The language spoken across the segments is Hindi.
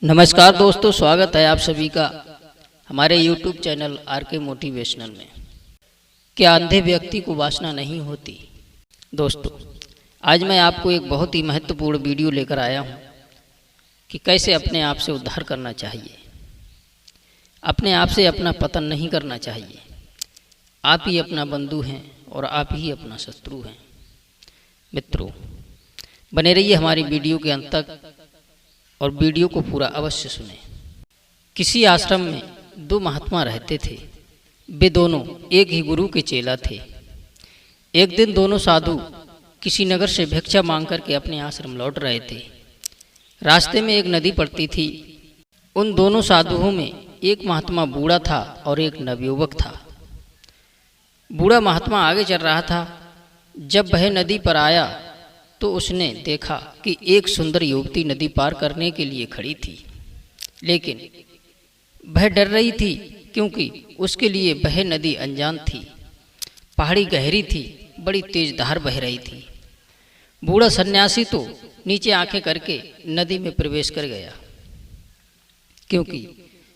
नमस्कार दोस्तों, स्वागत है आप सभी का हमारे YouTube चैनल आरके मोटिवेशनल में। क्या अंधे व्यक्ति को वासना नहीं होती? दोस्तों, आज मैं आपको एक बहुत ही महत्वपूर्ण वीडियो लेकर आया हूं कि कैसे अपने आप से उद्धार करना चाहिए। अपने आप से अपना पतन नहीं करना चाहिए। आप ही अपना बंधु हैं और आप ही अपना शत्रु हैं। मित्रों, बने रहिए हमारी वीडियो के अंत तक और वीडियो को पूरा अवश्य सुने। किसी आश्रम में दो महात्मा रहते थे। वे दोनों एक ही गुरु के चेला थे। एक दिन दोनों साधु किसी नगर से भिक्षा मांग करके अपने आश्रम लौट रहे थे। रास्ते में एक नदी पड़ती थी। उन दोनों साधुओं में एक महात्मा बूढ़ा था और एक नवयुवक था। बूढ़ा महात्मा आगे चल रहा था। जब वह नदी पर आया तो उसने देखा कि एक सुंदर युवती नदी पार करने के लिए खड़ी थी, लेकिन वह डर रही थी क्योंकि उसके लिए वह नदी अनजान थी। पहाड़ी गहरी थी, बड़ी तेज धार बह रही थी। बूढ़ा सन्यासी तो नीचे आंखें करके नदी में प्रवेश कर गया, क्योंकि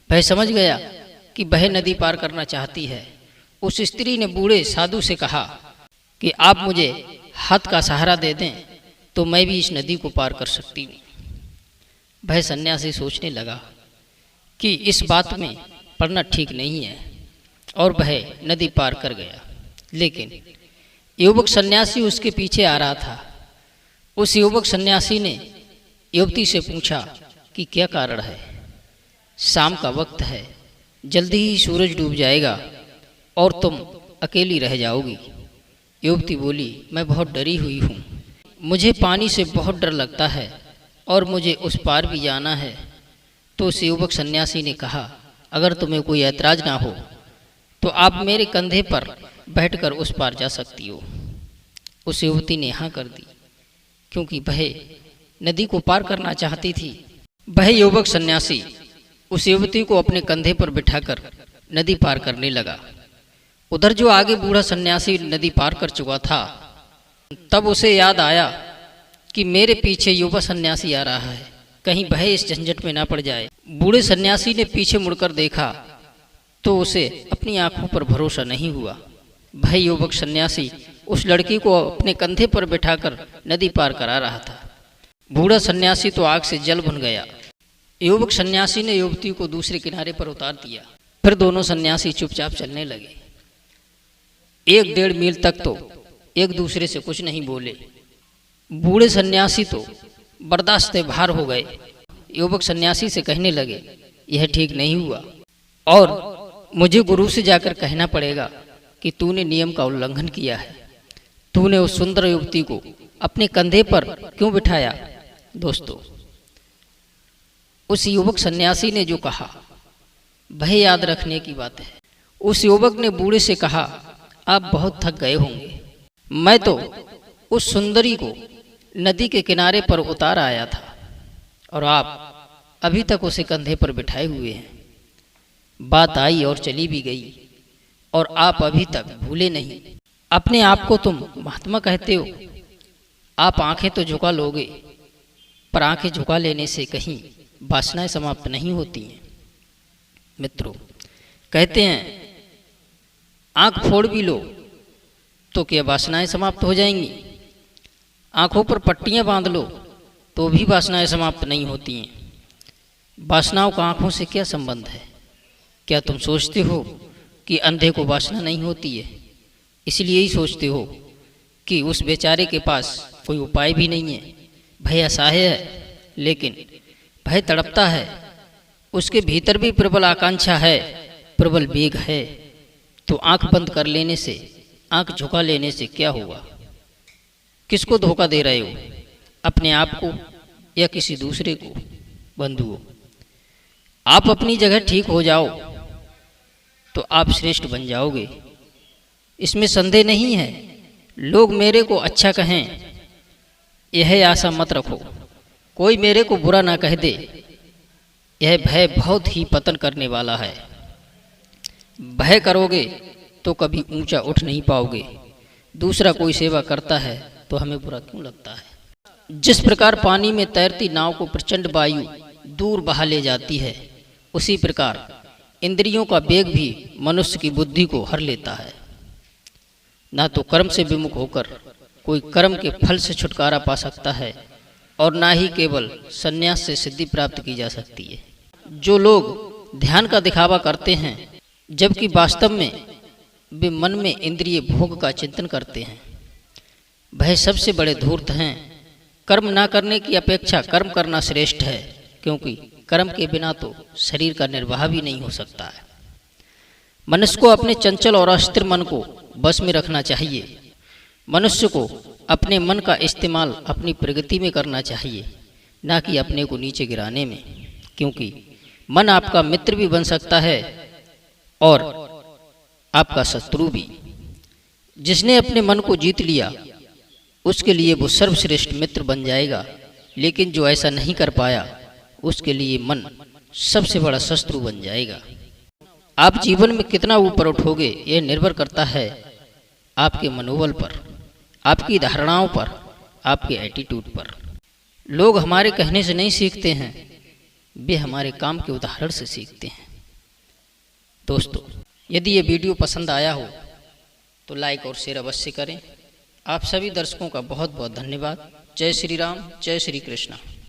वह समझ गया कि वह नदी पार करना चाहती है। उस स्त्री ने बूढ़े साधु से कहा कि आप मुझे हाथ का सहारा दे दें तो मैं भी इस नदी को पार कर सकती हूँ। वह सन्यासी सोचने लगा कि इस बात में पड़ना ठीक नहीं है और वह नदी पार कर गया। लेकिन युवक सन्यासी उसके पीछे आ रहा था। उस युवक सन्यासी ने युवती से पूछा कि क्या कारण है? शाम का वक्त है, जल्दी ही सूरज डूब जाएगा और तुम अकेली रह जाओगी। युवती बोली, मैं बहुत डरी हुई हूँ, मुझे पानी से बहुत डर लगता है और मुझे उस पार भी जाना है। तो उस युवक सन्यासी ने कहा, अगर तुम्हें कोई ऐतराज ना हो तो आप मेरे कंधे पर बैठकर उस पार जा सकती हो। उस युवती ने हाँ कर दी, क्योंकि वह नदी को पार करना चाहती थी। वह युवक सन्यासी उस युवती को अपने कंधे पर बिठाकर नदी पार करने लगा। उधर जो आगे बूढ़ा सन्यासी नदी पार कर चुका था, तब उसे याद आया कि मेरे पीछे युवा सन्यासी आ रहा है, कहीं वह इस झंझट में ना पड़ जाए। बूढ़े सन्यासी ने पीछे मुड़कर देखा तो उसे अपनी आंखों पर भरोसा नहीं हुआ। वह युवक सन्यासी उस लड़की को अपने कंधे पर बिठाकर नदी पार करा रहा था। बूढ़ा सन्यासी तो आग से जल भुन गया। युवक सन्यासी ने युवती को दूसरे किनारे पर उतार दिया। फिर दोनों सन्यासी चुपचाप चलने लगे। 1-1.5 मील तक तो एक दूसरे से कुछ नहीं बोले। बूढ़े सन्यासी तो बर्दाश्त से बाहर हो गए। युवक सन्यासी से कहने लगे, यह ठीक नहीं हुआ और मुझे गुरु से जाकर कहना पड़ेगा कि तूने नियम का उल्लंघन किया है। तूने उस सुंदर युवती को अपने कंधे पर क्यों बिठाया? दोस्तों, उस युवक सन्यासी ने जो कहा वह याद रखने की बात है। उस युवक ने बूढ़े से कहा, आप बहुत थक गए होंगे, मैं तो उस सुंदरी को नदी के किनारे पर उतार आया था और आप अभी तक उसे कंधे पर बिठाए हुए हैं। बात आई और चली भी गई और आप अभी तक भूले नहीं। अपने आप को तुम महात्मा कहते हो। आप आंखें तो झुका लोगे, पर आंखें झुका लेने से कहीं वासनाएं समाप्त नहीं होती हैं। मित्रों, कहते हैं आंख फोड़ भी लो तो क्या वासनाएं समाप्त हो जाएंगी? आंखों पर पट्टियां बांध लो तो भी वासनाएं समाप्त नहीं होती हैं। वासनाओं का आंखों से क्या संबंध है? क्या तुम सोचते हो कि अंधे को वासना नहीं होती है? इसलिए ही सोचते हो कि उस बेचारे के पास कोई उपाय भी नहीं है। भय असहाय है, लेकिन भय तड़पता है। उसके भीतर भी प्रबल आकांक्षा है, प्रबल वेग है। तो आंख बंद कर लेने से, आंख झुका लेने से क्या होगा? किसको धोखा दे रहे हो? अपने आप को या किसी दूसरे को? बंधुओं, आप अपनी जगह ठीक हो जाओ तो आप श्रेष्ठ बन जाओगे, इसमें संदेह नहीं है। लोग मेरे को अच्छा कहें, यह आशा मत रखो। कोई मेरे को बुरा ना कह दे, यह भय बहुत ही पतन करने वाला है। भय करोगे तो कभी ऊंचा उठ नहीं पाओगे। दूसरा कोई सेवा करता है तो हमें बुरा क्यों लगता है? जिस प्रकार पानी में तैरती नाव को प्रचंड वायु दूर बहा ले जाती है, उसी प्रकार इंद्रियों का वेग भी मनुष्य की बुद्धि को हर लेता है। ना तो कर्म से विमुख होकर कोई कर्म के फल से छुटकारा पा सकता है और ना ही केवल संन्यास से सिद्धि प्राप्त की जा सकती है। जो लोग ध्यान का दिखावा करते हैं जबकि वास्तव में वे मन में इंद्रिय भोग का चिंतन करते हैं, वह सबसे बड़े धूर्त हैं। कर्म ना करने की अपेक्षा कर्म करना श्रेष्ठ है, क्योंकि कर्म के बिना तो शरीर का निर्वाह भी नहीं हो सकता है। मनुष्य को अपने चंचल और अस्थिर मन को बस में रखना चाहिए। मनुष्य को अपने मन का इस्तेमाल अपनी प्रगति में करना चाहिए, ना कि अपने को नीचे गिराने में, क्योंकि मन आपका मित्र भी बन सकता है और आपका शत्रु भी। जिसने अपने मन को जीत लिया उसके लिए वो सर्वश्रेष्ठ मित्र बन जाएगा, लेकिन जो ऐसा नहीं कर पाया उसके लिए मन सबसे बड़ा शत्रु बन जाएगा। आप जीवन में कितना ऊपर उठोगे यह निर्भर करता है आपके मनोबल पर, आपकी धारणाओं पर, आपके एटीट्यूड पर। लोग हमारे कहने से नहीं सीखते हैं, वे हमारे काम के उदाहरण से सीखते हैं। दोस्तों, यदि ये वीडियो पसंद आया हो तो लाइक और शेयर अवश्य करें। आप सभी दर्शकों का बहुत बहुत धन्यवाद। जय श्री राम, जय श्री कृष्ण।